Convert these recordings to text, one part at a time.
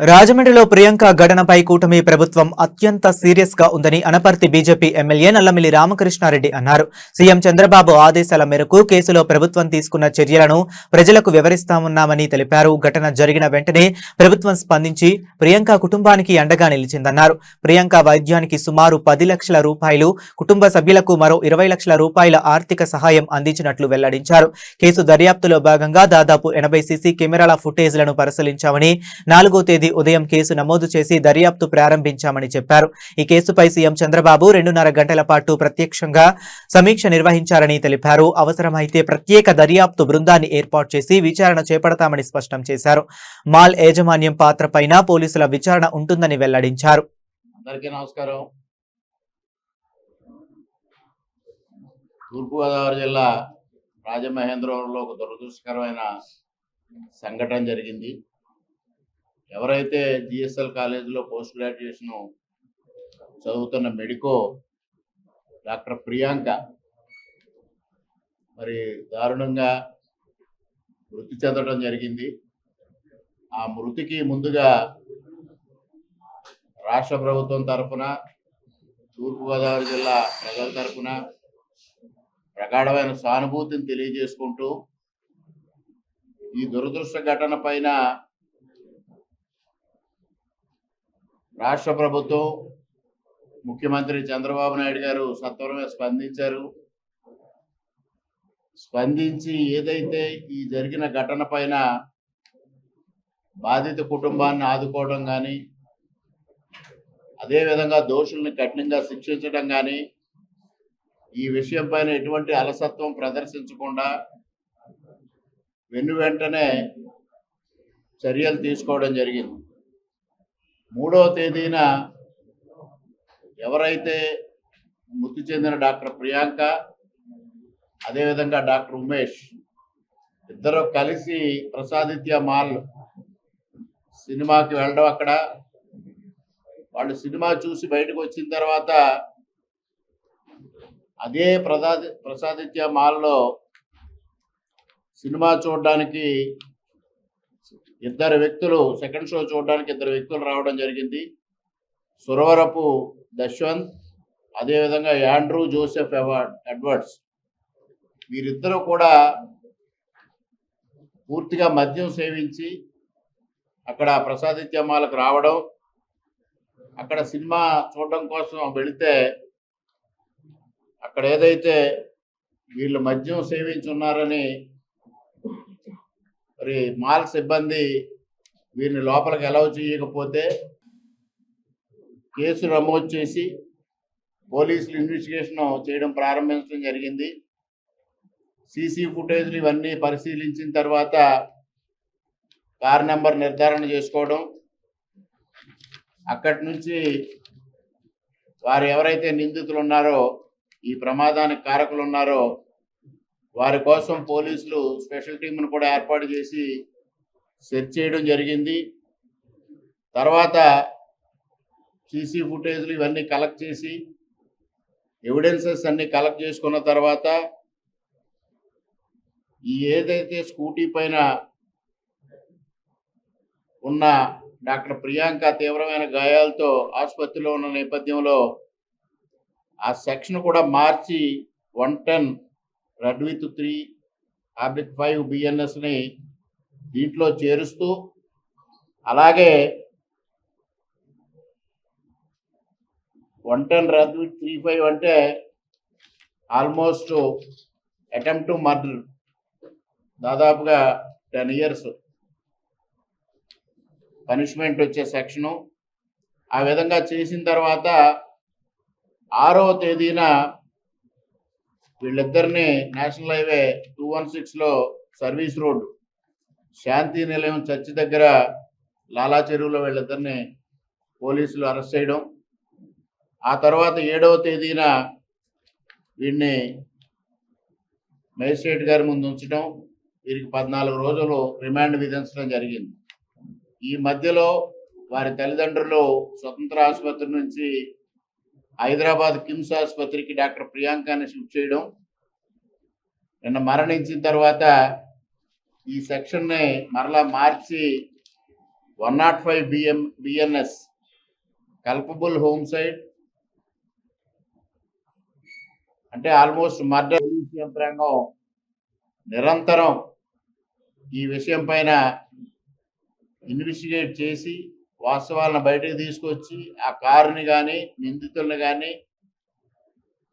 రాజమండ్రిలో ప్రియాంక ఘటనపై కూటమి ప్రభుత్వం అత్యంత సీరియస్ గా ఉందని అనపర్తి బీజేపీ ఎమ్మెల్యే నల్లమిల్లి రామకృష్ణారెడ్డి అన్నారు. సీఎం చంద్రబాబు ఆదేశాల మేరకు కేసులో ప్రభుత్వం తీసుకున్న చర్యలను ప్రజలకు వివరిస్తామన్నామని తెలిపారు. ఘటన జరిగిన వెంటనే ప్రభుత్వం స్పందించి ప్రియాంక కుటుంబానికి అండగా నిలిచిందన్నారు. ప్రియాంక వైద్యానికి సుమారు 10 లక్షల రూపాయలు, కుటుంబ సభ్యులకు మరో 20 లక్షల రూపాయల ఆర్థిక సహాయం అందించినట్లు వెల్లడించారు. కేసు దర్యాప్తులో భాగంగా దాదాపు 80 సీసీ కెమెరాల ఫుటేజ్లను పరిశీలించామని, 4వ తేదీ ఉదయం కేసు నమోదు చేసి దర్యాప్తు ప్రారంభించామని చెప్పారు. ఈ కేసుపై సీఎం చంద్రబాబు 2.5 గంటల పాటు ప్రత్యక్షంగా సమీక్ష నిర్వహించారని తెలిపారు. అవసరమైతే ప్రత్యేక దర్యాప్తు బృందాన్ని ఏర్పాటు చేసి విచారణ చేపడతామని స్పష్టం చేశారు. మాల్ యాజమాన్యం పాత్రపైన పోలీసుల విచారణ ఉంటుందని వెల్లడించారు. అందరికీ నమస్కారం. తూర్పుగోదావరి జిల్లా రాజమహేంద్రవరంలో ఒక దురదృష్టకరమైన సంఘటన జరిగింది. ఎవరైతే జిఎస్ఎల్ కాలేజీలో పోస్ట్ గ్రాడ్యుయేషన్ చదువుతున్న మెడికో డాక్టర్ ప్రియాంక మరి దారుణంగా మృతి చెందడం జరిగింది. ఆ మృతికి ముందుగా రాష్ట్ర ప్రభుత్వం తరఫున, తూర్పుగోదావరి జిల్లా ప్రజల తరఫున ప్రగాఢమైన సానుభూతిని తెలియజేసుకుంటూ ఈ దురదృష్ట ఘటన పైన రాష్ట్ర ప్రభుత్వం, ముఖ్యమంత్రి చంద్రబాబు నాయుడు గారు సత్వరమే స్పందించారు. స్పందించి ఏదైతే ఈ జరిగిన ఘటన పైన బాధిత కుటుంబాన్ని ఆదుకోవడం కానీ, అదేవిధంగా దోషుల్ని కఠినంగా శిక్షించడం కానీ, ఈ విషయం పైన ఎటువంటి అలసత్వం ప్రదర్శించకుండా వెంటనే చర్యలు తీసుకోవడం జరిగింది. 3వ తేదీన ఎవరైతే మృతి చెందిన డాక్టర్ ప్రియాంక, అదేవిధంగా డాక్టర్ ఉమేష్ ఇద్దరు కలిసి ప్రసాదిత్య మాల్ సినిమాకి వెళ్ళడం, అక్కడ వాళ్ళు సినిమా చూసి బయటకు వచ్చిన తర్వాత అదే ప్రసాదిత్య మాల్లో సినిమా చూడడానికి ఇద్దరు వ్యక్తులు, సెకండ్ షో చూడడానికి ఇద్దరు వ్యక్తులు రావడం జరిగింది. సురవరపు దశ్వంత్, అదేవిధంగా యాండ్రూ జోసెఫ్ ఎడ్వర్డ్స్. వీరిద్దరూ కూడా పూర్తిగా మద్యం సేవించి అక్కడ ప్రసాదిత్య మాలకు రావడం, అక్కడ సినిమా చూడడం కోసం వెళితే అక్కడ ఏదైతే వీళ్ళు మద్యం సేవించి ఉన్నారని మరి మాల్ సిబ్బంది వీరిని లోపలికి అలౌ చేయకపోతే కేసు నమోదు చేసి పోలీసులు ఇన్వెస్టిగేషన్ చేయడం ప్రారంభించడం జరిగింది. సీసీ ఫుటేజ్లు ఇవన్నీ పరిశీలించిన తర్వాత కార్ నెంబర్ నిర్ధారణ చేసుకోవడం, అక్కడి నుంచి వారు ఎవరైతే నిందితులు ఉన్నారో, ఈ ప్రమాదానికి కారకులు ఉన్నారో వారి కోసం పోలీసులు స్పెషల్ టీంను కూడా ఏర్పాటు చేసి సెర్చ్ చేయడం జరిగింది. తర్వాత సీసీ ఫుటేజ్లు ఇవన్నీ కలెక్ట్ చేసి ఎవిడెన్సెస్ అన్ని కలెక్ట్ చేసుకున్న తర్వాత ఈ ఏదైతే స్కూటీ పైన ఉన్న డాక్టర్ ప్రియాంక తీవ్రమైన గాయాలతో ఆసుపత్రిలో ఉన్న నేపథ్యంలో ఆ సెక్షన్ కూడా మార్చి 110 రెడ్ విత్ 3/5 బిఎన్ఎస్ని దీంట్లో చేరుస్తూ, అలాగే 110 రెడ్ విత్ 3/5 అంటే ఆల్మోస్ట్ అటెంప్ట్ టు మర్డర్, దాదాపుగా 10 years పనిష్మెంట్ వచ్చే సెక్షను. ఆ విధంగా చేసిన తర్వాత 6వ తేదీన వీళ్ళిద్దరిని నేషనల్ హైవే 216లో సర్వీస్ రోడ్ శాంతి నిలయం చర్చి దగ్గర లాలా చెరువులో వీళ్ళిద్దరిని పోలీసులు అరెస్ట్ చేయడం, ఆ తర్వాత 7వ తేదీన వీడిని మేజిస్ట్రేట్ గారి ముందు ఉంచడం, వీరికి 14 రోజులు రిమాండ్ విధించడం జరిగింది. ఈ మధ్యలో వారి తల్లిదండ్రులు స్వతంత్ర ఆసుపత్రి నుంచి హైదరాబాద్ కిమ్స్ ఆసుపత్రికి డాక్టర్ ప్రియాంకని షిఫ్ట్ చేయడం, నిన్న మరణించిన తర్వాత ఈ సెక్షన్ని మరలా మార్చి 105 BNS కల్పబుల్ హోమ్సైడ్ అంటే ఆల్మోస్ట్ మర్డర్. పోలీస్ యంత్రాంగం నిరంతరం ఈ విషయం పైన ఇన్వెస్టిగేట్ చేసి వాస్తవాలను బయటకు తీసుకొచ్చి ఆ కారుని కానీ నిందితులను కానీ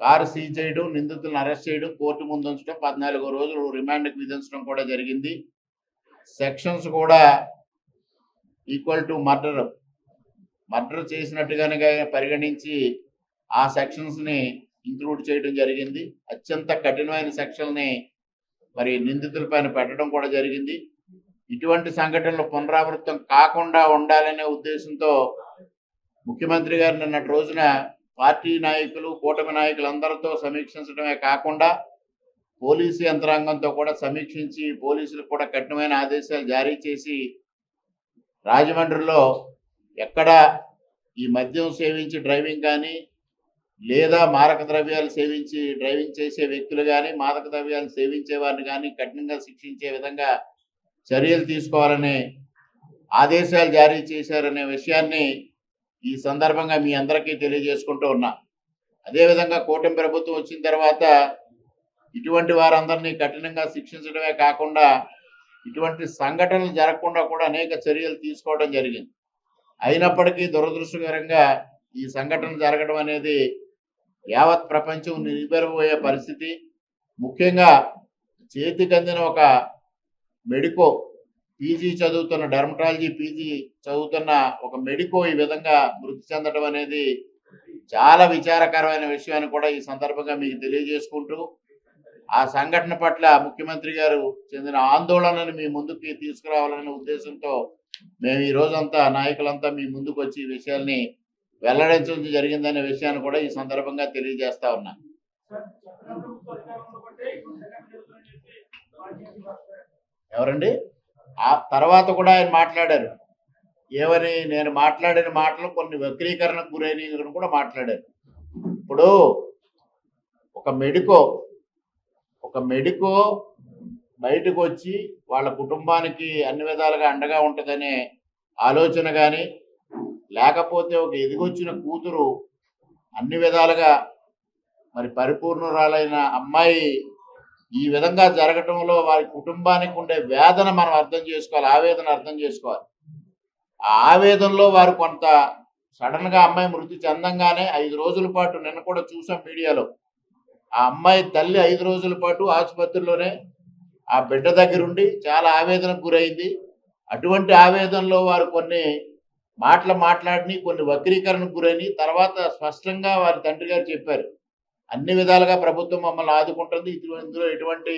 కారు సీజ్ చేయడం, నిందితులను అరెస్ట్ చేయడం, కోర్టు ముందు ఉంచడం, 14 రోజులు రిమాండ్కి విధించడం కూడా జరిగింది. సెక్షన్స్ కూడా ఈక్వల్ టు మర్డర్ చేసినట్టుగానే పరిగణించి ఆ సెక్షన్స్ని ఇంక్లూడ్ చేయడం జరిగింది. అత్యంత కఠినమైన సెక్షన్ని మరి నిందితుల పైన పెట్టడం కూడా జరిగింది. ఇటువంటి సంఘటనలు పునరావృతం కాకుండా ఉండాలనే ఉద్దేశంతో ముఖ్యమంత్రి గారు నిన్నటి రోజున పార్టీ నాయకులు, కూటమి నాయకులందరితో సమీక్షించడమే కాకుండా పోలీసు యంత్రాంగంతో కూడా సమీక్షించి పోలీసులకు కూడా కఠినమైన ఆదేశాలు జారీ చేసి రాజమండ్రిలో ఎక్కడ ఈ మద్యం సేవించి డ్రైవింగ్ కానీ లేదా మారక ద్రవ్యాలు సేవించి డ్రైవింగ్ చేసే వ్యక్తులు కానీ మాదక ద్రవ్యాలు సేవించే వారిని కానీ కఠినంగా శిక్షించే విధంగా చర్యలు తీసుకోవాలని ఆదేశాలు జారీ చేశారనే విషయాన్ని ఈ సందర్భంగా మీ అందరికీ తెలియజేసుకుంటూ ఉన్నా. అదేవిధంగా కూటమి ప్రభుత్వం వచ్చిన తర్వాత ఇటువంటి వారందరినీ కఠినంగా శిక్షించడమే కాకుండా ఇటువంటి సంఘటనలు జరగకుండా కూడా అనేక చర్యలు తీసుకోవడం జరిగింది. అయినప్పటికీ దురదృష్టకరంగా ఈ సంఘటన జరగడం అనేది యావత్ ప్రపంచం నిలిపిపోయే పరిస్థితి. ముఖ్యంగా చేతికి అందిన ఒక మెడికో పీజీ చదువుతున్న, డెర్మటాలజీ పీజీ చదువుతున్న ఒక మెడికో ఈ విధంగా మృతి చెందడం అనేది చాలా విచారకరమైన విషయాన్ని కూడా ఈ సందర్భంగా మీకు తెలియజేసుకుంటూ ఆ సంఘటన పట్ల ముఖ్యమంత్రి గారు చెందిన ఆందోళనను మీ ముందుకి తీసుకురావాలనే ఉద్దేశంతో మేము ఈ రోజంతా నాయకులంతా మీ ముందుకు వచ్చి ఈ విషయాల్ని వెల్లడించడం జరిగిందనే విషయాన్ని కూడా ఈ సందర్భంగా తెలియజేస్తా ఉన్నా. ఎవరండి? ఆ తర్వాత కూడా ఆయన మాట్లాడారు. ఏమని? నేను మాట్లాడిన మాటలు కొన్ని వక్రీకరణకు గురైన కూడా మాట్లాడారు. ఇప్పుడు ఒక మెడికో బయటకు వచ్చి వాళ్ళ కుటుంబానికి అన్ని విధాలుగా అండగా ఉంటుందనే ఆలోచన కానీ, లేకపోతే ఒక ఎదిగొచ్చిన కూతురు అన్ని విధాలుగా మరి పరిపూర్ణురాలైన అమ్మాయి ఈ విధంగా జరగటంలో వారి కుటుంబానికి ఉండే వేదన మనం అర్థం చేసుకోవాలి, ఆవేదన అర్థం చేసుకోవాలి. ఆ ఆవేదనలో వారు కొంత సడన్గా అమ్మాయి మృతి చెందంగానే 5 రోజుల పాటు, నిన్న కూడా చూసాం మీడియాలో, ఆ అమ్మాయి తల్లి 5 రోజుల పాటు ఆసుపత్రిలోనే ఆ బిడ్డ దగ్గరుండి చాలా ఆవేదనకు గురైంది. అటువంటి ఆవేదనలో వారు కొన్ని మాటలు మాట్లాడిని, కొన్ని వక్రీకరణకు గురైన తర్వాత స్పష్టంగా వారి తండ్రి గారు చెప్పారు, అన్ని విధాలుగా ప్రభుత్వం మమ్మల్ని ఆదుకుంటుంది, ఇందులో ఎటువంటి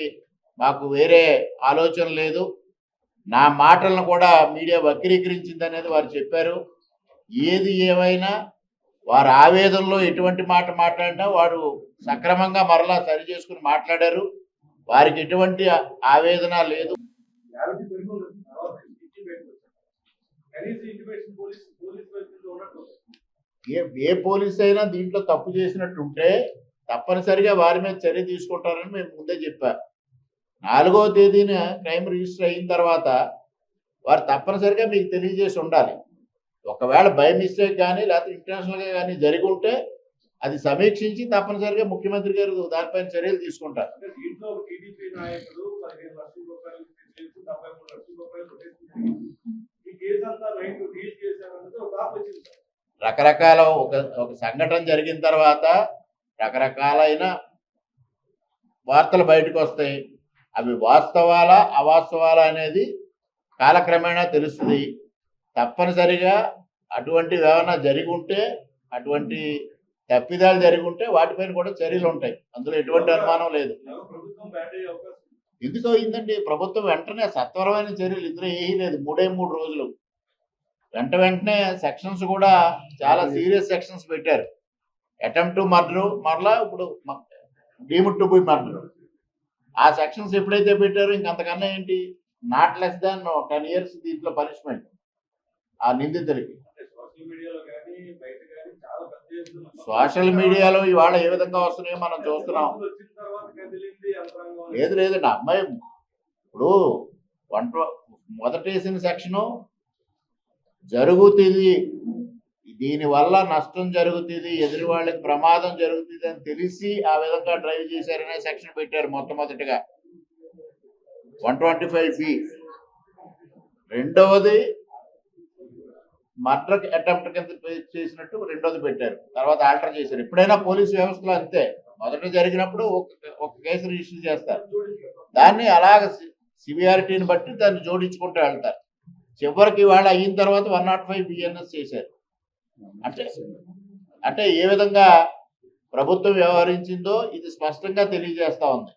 మాకు వేరే ఆలోచన లేదు, నా మాటలను కూడా మీడియా వక్రీకరించింది అనేది వారు చెప్పారు. ఏది ఏమైనా వారి ఆవేదనలో ఎటువంటి మాట మాట్లాడినా వారు సక్రమంగా మరలా సరి చేసుకుని మాట్లాడారు. వారికి ఎటువంటి ఆవేదన లేదు. ఏ పోలీస్ అయినా దీంట్లో తప్పు చేసినట్టుంటే తప్పనిసరిగా వారి మీద చర్య తీసుకుంటారని మేము ముందే చెప్పారు. 4వ తేదీన క్రైమ్ రిజిస్టర్ అయిన తర్వాత వారు తప్పనిసరిగా మీకు తెలియజేసి ఉండాలి. ఒకవేళ బై మిస్టేక్ కానీ లేకపోతే ఇంటెన్షనల్గా కానీ జరిగి ఉంటే అది సమీక్షించి తప్పనిసరిగా ముఖ్యమంత్రి గారు దానిపైన చర్యలు తీసుకుంటారు. రకరకాల ఒక సంఘటన జరిగిన తర్వాత రకరకాలైన వార్తలు బయటకు వస్తాయి. అవి వాస్తవాలా అవాస్తవాలా అనేది కాలక్రమేణా తెలుస్తుంది. తప్పనిసరిగా అటువంటివి ఏమైనా జరిగి ఉంటే, అటువంటి తప్పిదాలు జరిగి ఉంటే వాటిపైన కూడా చర్యలు ఉంటాయి. అందులో ఎటువంటి అనుమానం లేదు. ఎందుకు అయిందండి? ప్రభుత్వం వెంటనే సత్వరమైన చర్యలు ఇందులో ఏమీ లేదు. 3 రోజులు వెంటనే సెక్షన్స్ కూడా చాలా సీరియస్ సెక్షన్స్ పెట్టారు. అటెంప్ట్ టు మర్డర్, మరలా ఇప్పుడు డీమ్డ్ టు బి మర్డర్. ఆ సెక్షన్స్ ఎప్పుడైతే పెట్టారో ఇంకంతకన్నా ఏంటి, నాట్ లెస్ దాన్ 10 years దీంట్లో పనిష్మెంట్ ఆ నిందితులకి. సోషల్ మీడియాలో ఇవాళ ఏ విధంగా వస్తున్నాయో మనం చూస్తున్నాం. లేదండి, అమ్మాయి ఇప్పుడు మొదటేసిన సెక్షను జరుగుతుంది, దీనివల్ల నష్టం జరుగుతుంది, ఎదురు వాళ్ళకి ప్రమాదం జరుగుతుంది అని తెలిసి ఆ విధంగా డ్రైవ్ చేశారనే సెక్షన్ పెట్టారు మొట్టమొదటిగా 125B. రెండవది మర్డర్ అటెంప్ట్ కింద చేసినట్టు రెండోది పెట్టారు, తర్వాత ఆల్టర్ చేశారు. ఎప్పుడైనా పోలీసు వ్యవస్థలో అంతే, మొదట జరిగినప్పుడు ఒక కేసు రిజిస్టర్ చేస్తారు, దాన్ని అలాగ సివియారిటీని బట్టి దాన్ని జోడించుకుంటూ వెళ్తారు. చివరికి వాళ్ళు అయిన తర్వాత 105 BNS చేశారు. అంటే ఏ విధంగా ప్రభుత్వం వ్యవహరించిందో ఇది స్పష్టంగా తెలియజేస్తా ఉంది.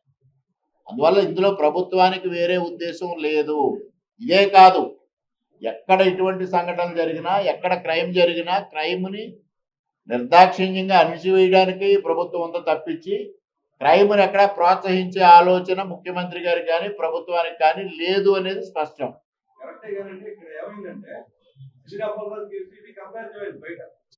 అందువల్ల ఇందులో ప్రభుత్వానికి వేరే ఉద్దేశం లేదు. ఇదే కాదు, ఎక్కడ ఇటువంటి సంఘటనలు జరిగినా, ఎక్కడ క్రైమ్ జరిగినా క్రైమ్ని నిర్దాక్షిణ్యంగా అణిచివేయడానికి ప్రభుత్వం ఉందో తప్పించి క్రైమ్ని ఎక్కడ ప్రోత్సహించే ఆలోచన ముఖ్యమంత్రి గారికి కానీ ప్రభుత్వానికి కానీ లేదు అనేది స్పష్టం. కరెక్టే, కానీ ఇక్కడ ఏమైందంటే శ్రీరామ్ కేసీపీ కంపేర్ చేయాలి బయట